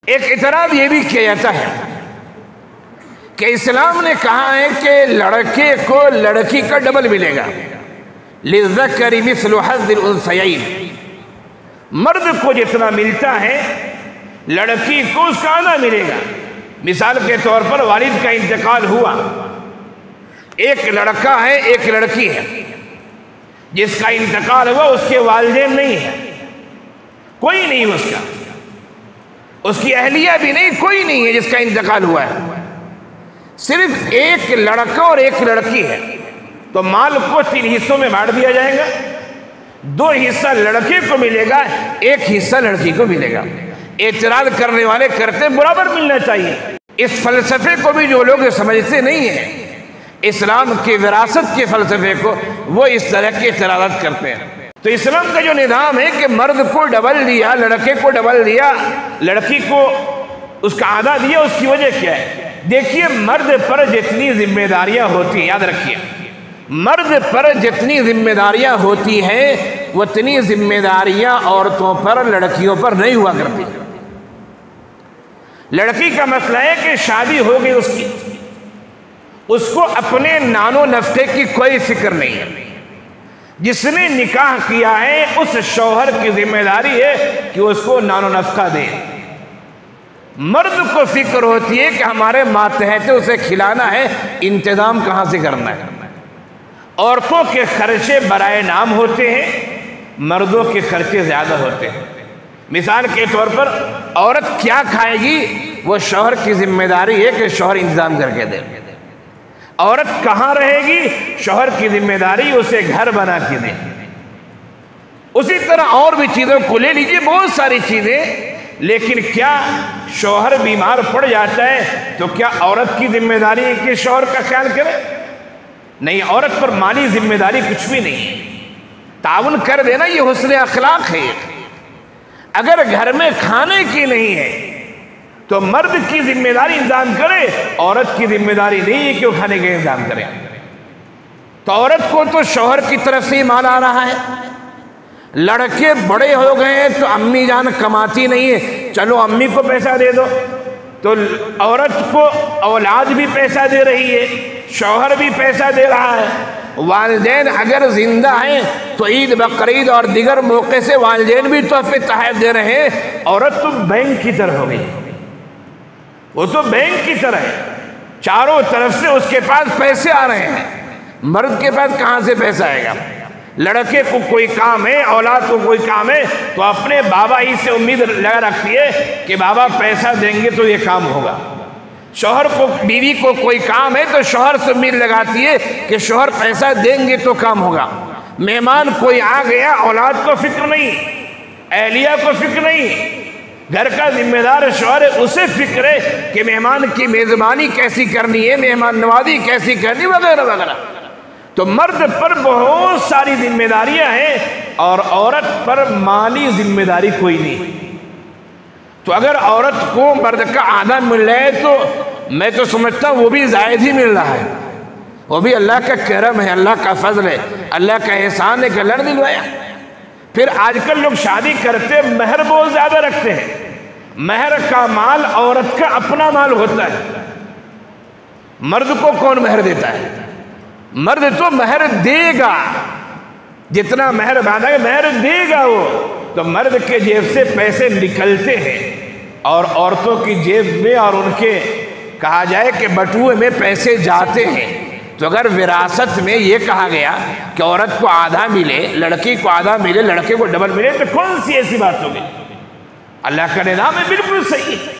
एक इतराज ये भी किया जाता है कि इस्लाम ने कहा है कि लड़के को लड़की का डबल मिलेगा, लिज़्ज़करि मिस्लु हज़्ज़िल उन्सयैन। मर्द को जितना मिलता है लड़की को उसका आधा मिलेगा। मिसाल के तौर पर वालिद का इंतकाल हुआ, एक लड़का है एक लड़की है, जिसका इंतकाल हुआ उसके वालिदैन नहीं है, कोई नहीं उसका, उसकी अहलिया भी नहीं, कोई नहीं है जिसका इंतकाल हुआ है, सिर्फ एक लड़का और एक लड़की है। तो माल को 3 हिस्सों में बांट दिया जाएगा, 2 हिस्सा लड़के को मिलेगा, 1 हिस्सा लड़की को मिलेगा। एतराज करने वाले करते बराबर मिलना चाहिए। इस फलसफे को भी जो लोग समझते नहीं है इस्लाम के विरासत के फलसफे को, वो इस तरह के एतराज़ात करते हैं। तो इस्लाम का जो निज़ाम है कि मर्द को डबल दिया, लड़के को डबल दिया, लड़की को उसका आधा दिया, उसकी वजह क्या है? देखिए, मर्द पर जितनी जिम्मेदारियां होती हैं, याद रखिए, मर्द पर जितनी जिम्मेदारियां होती हैं उतनी जिम्मेदारियां औरतों पर, लड़कियों पर नहीं हुआ करती। लड़की का मसला है कि शादी हो गई उसकी, उसको अपने नानो नफ्ते की कोई फिक्र नहीं है। जिसने निकाह किया है उस शौहर की जिम्मेदारी है कि उसको नानो नफ्का दे। मर्द को फिक्र होती है कि हमारे मातहत उसे खिलाना है, इंतजाम कहां से करना है। औरतों के खर्चे बराए नाम होते हैं, मर्दों के खर्चे ज्यादा होते हैं। मिसाल के तौर पर औरत क्या खाएगी वो शौहर की जिम्मेदारी है कि शौहर इंतजाम करके दे। औरत कहां रहेगी, शौहर की जिम्मेदारी उसे घर बना के दे। उसी तरह और भी चीजों को ले लीजिए, बहुत सारी चीजें, लेकिन क्या शौहर बीमार पड़ जाता है तो क्या औरत की जिम्मेदारी है कि शौहर का ख्याल करे? नहीं, औरत पर माली जिम्मेदारी कुछ भी नहीं है। ताउन कर देना ये हुस्न अखलाक है। अगर घर में खाने की नहीं है तो मर्द की जिम्मेदारी इंतजाम करे, औरत की जिम्मेदारी नहीं है कि वो खाने का इंतजाम करे। तो औरत को तो शौहर की तरफ से ही माल आ रहा है। लड़के बड़े हो गए हैं तो अम्मी जान कमाती नहीं है, चलो अम्मी को पैसा दे दो। तो औरत को औलाद भी पैसा दे रही है, शौहर भी पैसा दे रहा है। वालिदैन अगर जिंदा हैं तो ईद बकरीद और दिगर मौके से वालिदैन भी तोहफे तहफ़ दे रहे हैं। औरत तो बैंक की तरह हो गई, वो तो बैंक की तरह है, चारों तरफ से उसके पास पैसे आ रहे हैं। मर्द के पास कहां से पैसा आएगा? लड़के को कोई काम है, औलाद को कोई काम है तो अपने बाबा ही से उम्मीद लगा रखती है कि बाबा पैसा देंगे तो ये काम होगा। शौहर को, बीवी को कोई काम है तो शौहर से उम्मीद लगाती है कि शौहर पैसा देंगे तो काम होगा। मेहमान कोई आ गया, औलाद को फिक्र नहीं, अहलिया को फिक्र नहीं, घर का जिम्मेदार शौहर है, उसे फिक्र है कि मेहमान की मेजबानी कैसी करनी है, मेहमान नवाजी कैसी करनी, वगैरह वगैरह। तो मर्द पर बहुत सारी जिम्मेदारियां हैं और औरत पर माली जिम्मेदारी कोई नहीं। तो अगर औरत को मर्द का आधा मिल रहा है तो मैं तो समझता हूं वो भी जायद ही मिल रहा है, वो भी अल्लाह का करम है, अल्लाह का फजल है, अल्लाह का एहसान है कि अल्लाह ने दिलवाया। फिर आजकल लोग शादी करते महर बहुत ज्यादा रखते हैं। महर का माल औरत का अपना माल होता है। मर्द को कौन महर देता है? मर्द तो महर देगा, जितना महर बांधा है महर देगा वो। तो मर्द के जेब से पैसे निकलते हैं और औरतों की जेब में और उनके कहा जाए कि बटुए में पैसे जाते हैं। तो अगर विरासत में ये कहा गया कि औरत को आधा मिले, लड़की को आधा मिले, लड़के को डबल मिले, तो कौन सी ऐसी बात होगी? अल्लाह का निज़ाम है, बिल्कुल सही है।